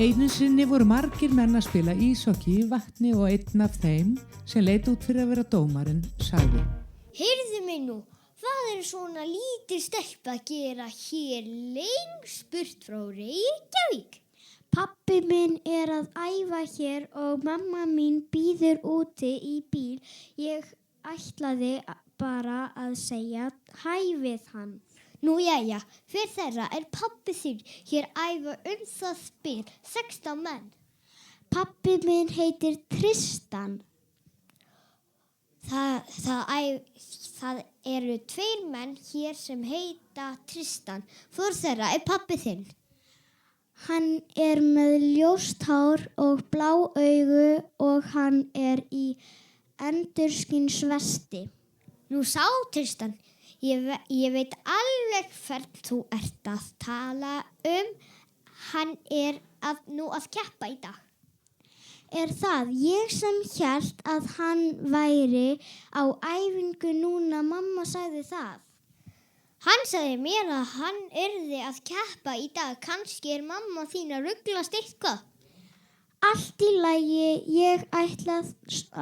Einu sinni voru margir menn að spila íshokkí í vatni og einn af þeim sem leit út fyrir að vera dómarinn sagði: Heyrðu mig nú, hvað er svona lítil stelpa að gera hér lengst burt frá Reykjavík? Pabbi minn er að æfa hér og mamma mín bíður úti í bíl. Ég ætlaði bara að segja hæ við hann. Nú jæja, fyrir þeirra er pabbi þinn hér æfa það spil 16 menn. Pabbi minn heitir Tristan. Það eru 2 menn hér sem heita Tristan. Fyrir þeirra er pabbi þinn. Hann er með ljóst hár og blá augu og hann er í endurskinsvesti. Nú sá Tristan, ég veit alveg hvern þú ert að tala Hann er nú að keppa í dag. Er það ég sem hélt að hann væri á æfingu núna, mamma sagði það. Hann sagði mér að hann yrði að keppa í dag. Kannski er mamma þín að ruglast eitthvað. Allt í lagi, ég ætla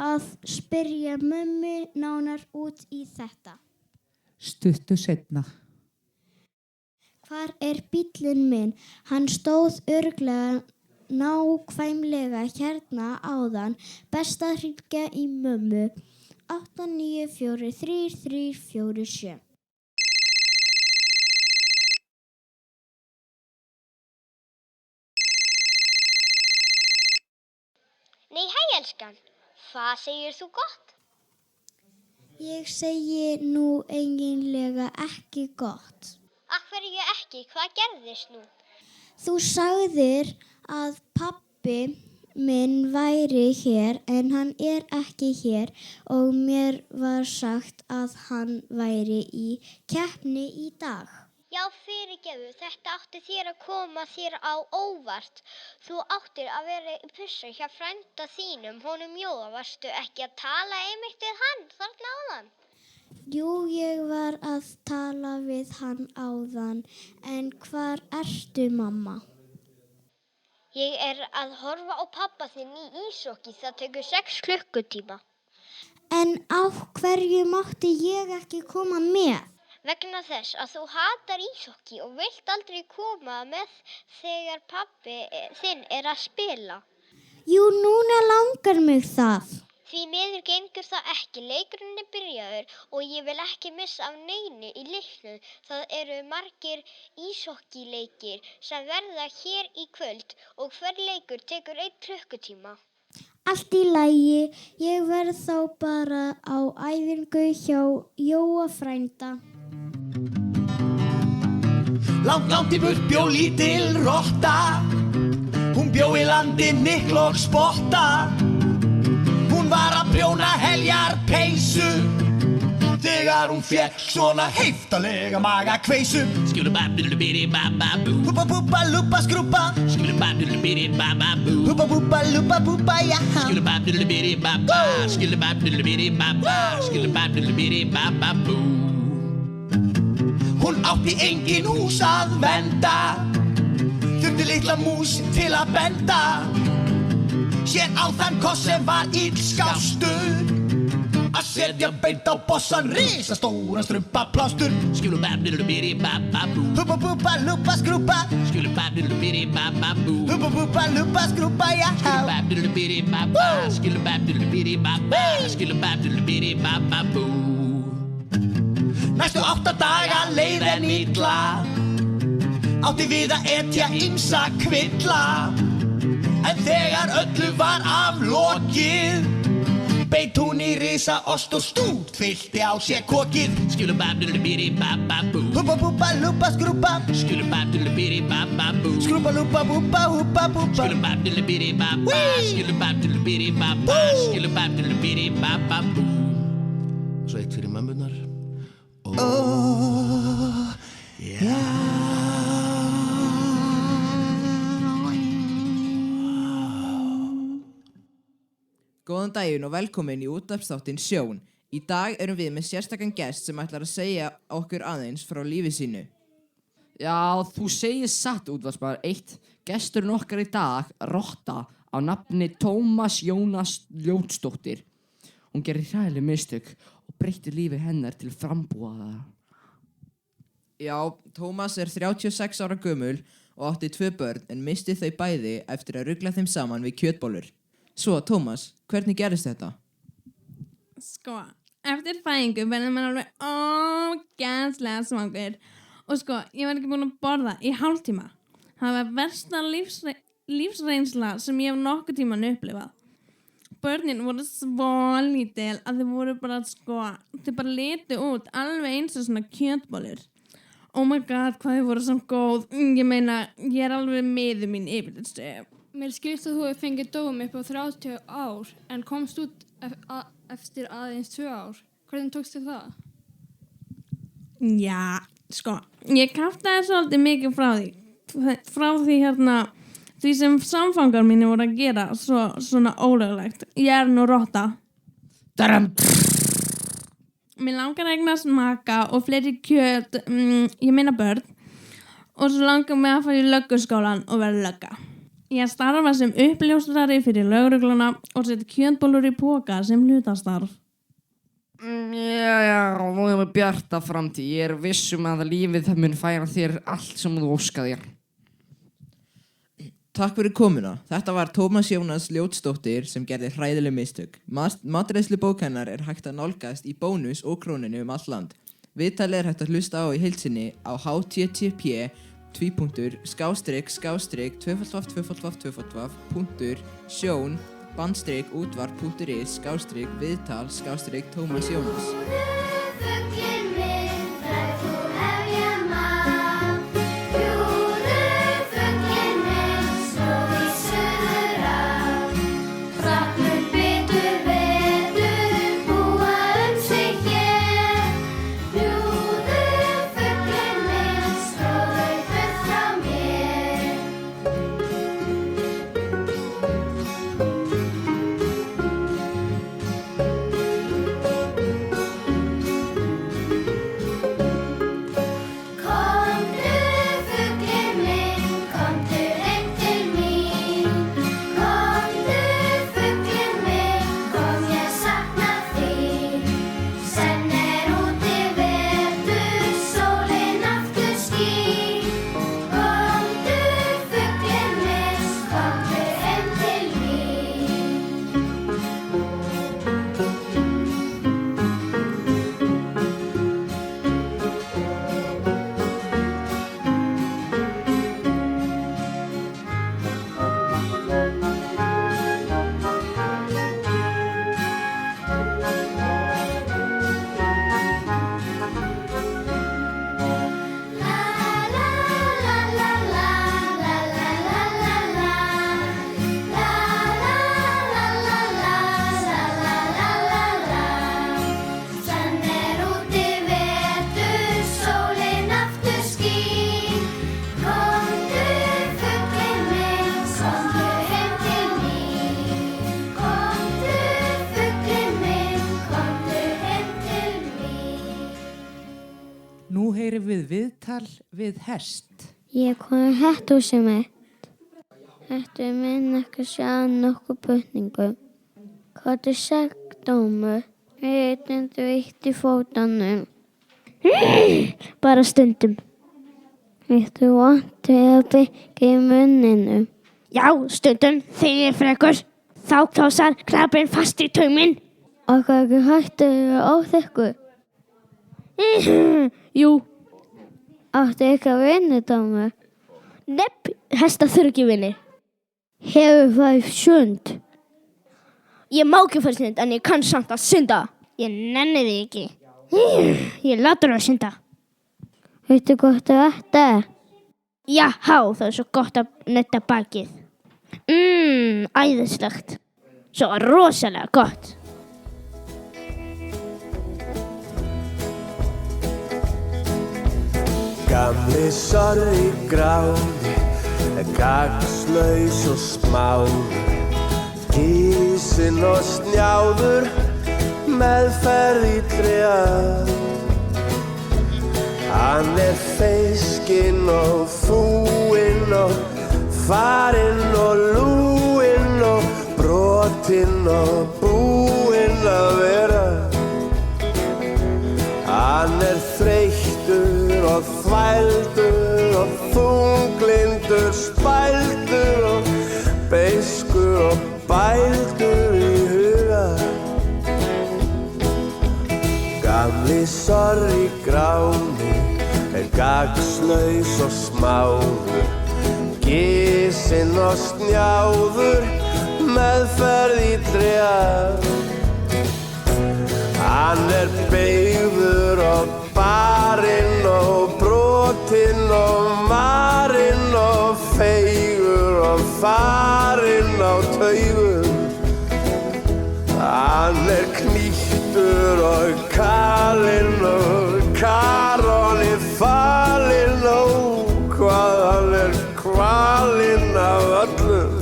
að spyrja mömmu nánar út í þetta. Stuttu seinna. Hvar er bíllinn minn? Hann stóð örugglega nákvæmlega hérna áðan. Best að hringja í mömmu. 89433347. Nei, hæ elskan. Hvað segir þú gott? Ég segi nú eiginlega ekki gott. Af hverju ekki? Hvað gerðist nú? Þú sagðir að pabbi minn væri hér en hann er ekki hér og mér var sagt að hann væri í keppni í dag. Já, fyrirgefðu, þetta átti þér að koma þér á óvart. Þú áttir að vera í pyssu hjá frænda þínum, honum Jóa. Varstu ekki að tala einmitt við hann þarna áðan? Jú, ég var að tala við hann áðan, en hvar ertu, mamma? Ég er að horfa á pabba þinn í íshokkí, það tekur 6 klukkutíma. En á hverju mátti ég ekki koma með? Vegna þess að þú hatar íshokkí og vilt aldrei koma með þegar pabbi þinn er að spila. Jú, núna langar mig það. Því miður gengur það ekki, leikurinn er byrjaður og ég vil ekki missa af neinu í leiknum. Það eru margir íshokkíleikir sem verða hér í kvöld og hver leikur tekur 1 klukkutíma. Allt í lagi, ég verð þá bara á æfingu hjá Jóa frænda. Langt í burt bjó lítil rotta. Hún bjó í landi mikl og spotta. Hún var að prjóna heljar peysu þegar hún fékk svona heiftarlega magakveisu. Húpa búpa lúpa skrúpa. Húpa búpa lúpa búpa jaha. Hún átti engin hús að venda, þurfti litla mús til að benda. Sér á þann koss sem var illskástur að setja beint á bossan risastóran strumpaplástur. Húpa búpa lúpa skrúpa. Húpa búpa lúpa skrúpa jaha. Næstu 8 daga leið henni illa, átti við að etja ýmsa kvilla. En þegar öllu var aflokið, beit hún í risaost og stút fyllti á sér kokið. Húpa búpa lúpa skrúpa. Skrúpa lúpa búpa húpa búpa. Svo eitt fyrir mömmunar. Góðan daginn og velkomin í útvarpsþáttinn Sjón. Í dag erum við með sérstakan gest sem ætlar að segja okkur aðeins frá lífi sínu. Já, þú segir satt, útvarpsmaður 1. Gesturinn okkar í dag, rotta, á nafni Tómas Jónas Ljótsdóttir. Hún gerir hræðileg mistök og breytti lífi hennar til frambúðar. Já, Tómas 36 ára gömul og átti 2 börn en misti þau bæði eftir að rugla þeim saman við kjötbollur. Svo, Tómas, hvernig gerist þetta? Sko, eftir fæðingu verður maður alveg ógeðslega svangur. Og sko, ég var ekki búin að borða í hálftíma. Það var versta lífsreynsla sem ég hef nokkuð tíman upplifað. Börnin voru svo lítil að þau voru bara þau bara litu út alveg eins og svona kjötbollur. Oh my god, hvað þau voru svona góð. Ég meina, ég alveg miður mín yfir þessu. Mér skilst að þú hefur fengið dóm upp á 30 ár en komst út eftir aðeins 2 ár. Hvernig tókst þér það? Já, sko, ég kaftaði svolítið mikið frá því því sem samfangar mínir voru að gera svona ólöglegt. Ég nú rotta. Mér langar að eignast maka og fleiri kjöt, ég meina börn, og svo langar mig að fara í lögguskólann og vera lögga. Ég starfa sem uppljóstrari fyrir lögregluna og seti kjötbollur í poka sem hlutastarf. Já, þú hefur bjarta framtíð. Ég viss að lífið það mun færa þér allt sem þú óskað þér. Takk fyrir komuna. Þetta var Tómas Jónas Ljótsdóttir sem gerði hræðileg mistök. Matreiðslubók hennar hægt að nálgast í Bónus og Krónunni allt land. Viðtalið hægt að hlusta á í heild sinni á http://sjon-útvarp.is/viðtal/Tómas Jónas. Nú heyrum við viðtal við hest. Ég kom í hesthúsið mitt. Hestur minn ekki sjá nokkuð putningu. Hvað er segdómur? Heitindu eitt í fótanum. Bara stundum. Þú vanti að byggja í munninu. Já, stundum þegar ég frekur. Þá klásar krabbinn fast í tauminn. Og hvað ekki hættu óþekku? Jú. Áttu eitthvað vinni, Dómur? Nepp, hestar þurfa ekki vinni. Hefur það sund? Ég má ekki fara sund, en ég kann samt að synda. Ég nenni því ekki. Ég látur að synda. Veitu gott þetta er? Já, það er svo gott að netta bakið. Æðislegt. Svo rosalega gott. Gamli sorri gráði, gagnslaus og smáður, Gísinn og Snjáður, meðferð í trjá. Hann feis fiskinn og fúinn og farinn og lúinn og brotinn og búinn að vera. Hann þreyttur og þvældur og þunglindur, spældur og beiskur og bældur í huga. Gamli sorri gráni gagnslaus og smáður, gisinn og snjáður, meðferð í trjár. Hann beygður og barinn og brotinn og marinn og feigur og farinn á taugum. Hann knýttur og kalinn og karoni falinn og hvað hann kvalinn af öllum.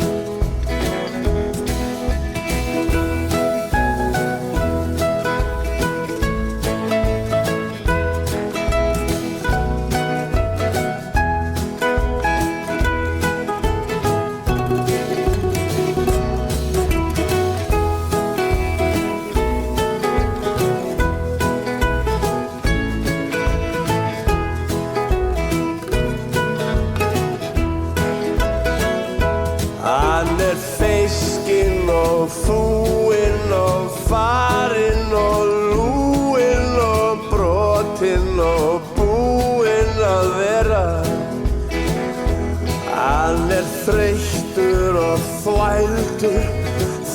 Fúinn og farinn og lúinn og brotinn og búinn að vera. Hann þreyttur og þvældur,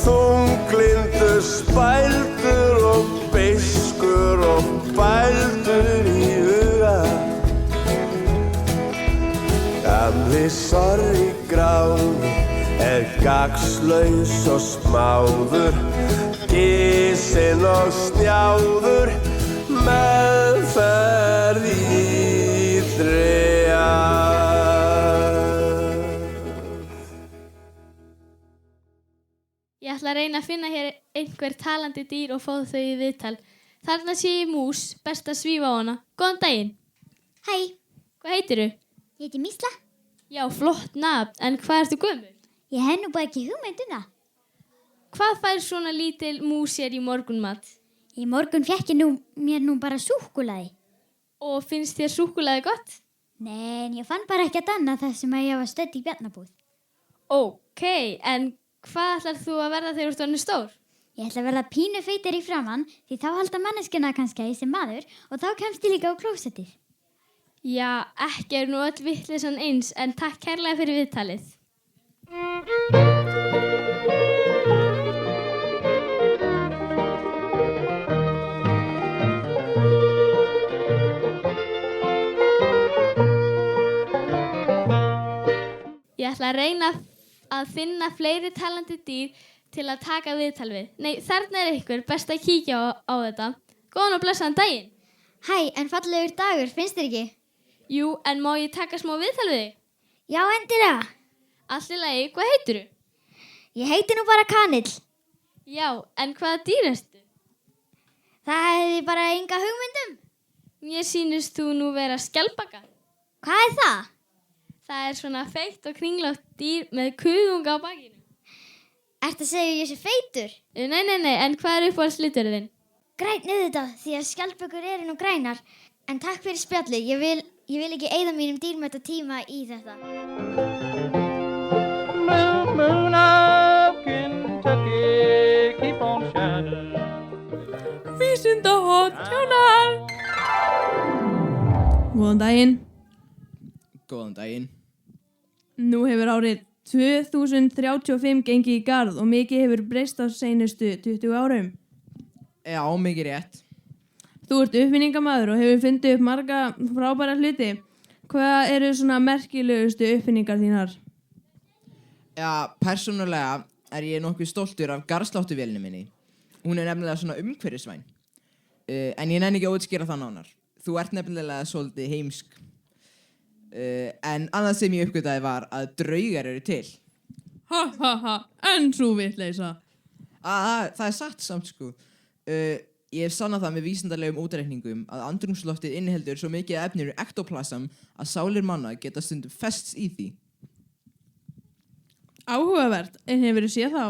þunglindur, spældur og beiskur og bældur í huga. Gamli sorri gráni gagnslaus og smáður, gisinn og snjáður, meðferð í trjár. Ég ætla að reyna að finna hér einhver talandi dýr og fá þau í viðtal. Þarna sé ég mús, best að svífa á hana. Góðan daginn. Hæ. Hvað heitirðu? Ég heiti Mísla. Já, flott nafn, en hvað ertu gömul? Ég hef nú bara ekki hugmynd um það. Hvað fær svona lítil mús hér í morgunmat? Í morgun fékk ég mér bara súkkulaði. Og finnst þér súkkulaði gott? Nei, en ég fann bara ekki að danna þar sem að ég var stödd í bjarnabúð. Ok, en hvað ætlar þú að verða þegar þú ert orðin stór? Ég ætla að verða pínu feitir í framann því þá halda manneskjuna kannski í sem maður og þá kemst ég líka á klósettið. Já, ekki nú öll vitleysan eins, en takk kærlega fyrir viðtalið. Ég ætla að reyna að finna fleiri talandi dýr til að taka viðtal við. Nei, þarna ykkur, best að kíkja á þetta. Góðan og blessaðan daginn. Hæ, en fallegur dagur, finnst þér ekki? Jú, en má ég taka smá viðtal við þig? Já, endilega. Allt í lagi, hvað heitirðu? Ég heiti nú bara Kanill. Já, en hvaða dýr ertu? Það hefði bara enga hugmyndum. Mér sýnist þú nú vera skjaldbaka. Hvað er það? Það er svona feitt og kringlátt dýr með kuðunga á bakinu. Ertu að segja ég sé feitur? Nei, en hvað er uppáhaldsliturinn þinn? Grænn auðvitað, því að skjaldbökur eru nú grænar. En takk fyrir spjalli, ég vil ekki eyða mínum dýrmæta tíma í þetta. Moon of Kentucky, keep on shining. Vísindahot tjónar. Góðan daginn. Góðan daginn. Nú hefur árið 2035 gengið í garð og mikið hefur breyst á seinustu 20 árum. Já, mikið rétt. Þú ert uppfinningamaður og hefur fundið upp marga frábæra hluti. Hvað eru svona merkilegustu uppfinningar þínar? Já, persónulega er ég nokkuð stoltur af garðsláttuvélinu minni. Hún er nefnilega svona umhverfisvæn. En ég nenni ekki að útskýra það nánar. Þú ert nefnilega svolítið heimsk. En annað sem ég uppgötaði var að draugar eru til. En svo vitleysa. Það er satt samt sko. Ég hef sannað það með vísindalegum útreikningum að andrúmsloftið inniheldur svo mikið af efninu ektoplasm að sálir manna geta stundum fests í því. Áhugavert, en hefur þú séð þá?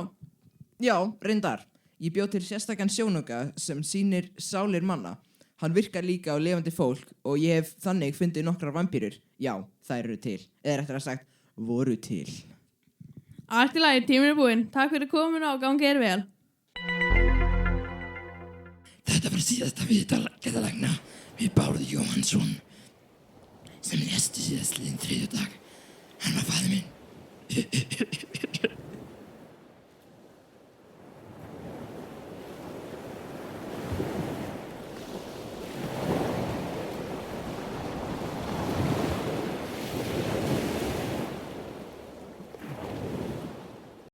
Já, reyndar. Ég bjó til sérstakann sjónauka sem sýnir sálir manna. Hann virkar líka á lifandi fólk og ég hef þannig fundið nokkrar vampírur. Já, þær eru til. Eða réttar að sagt, voru til. Allt í lagi, tíminn er búinn. Takk fyrir komuna og gangi þér vel. Þetta var síðasta viðtal geðlækna við Bárð Jóhannsson sem lést síðastliðinn þriðjudag. Hann var faðir minn.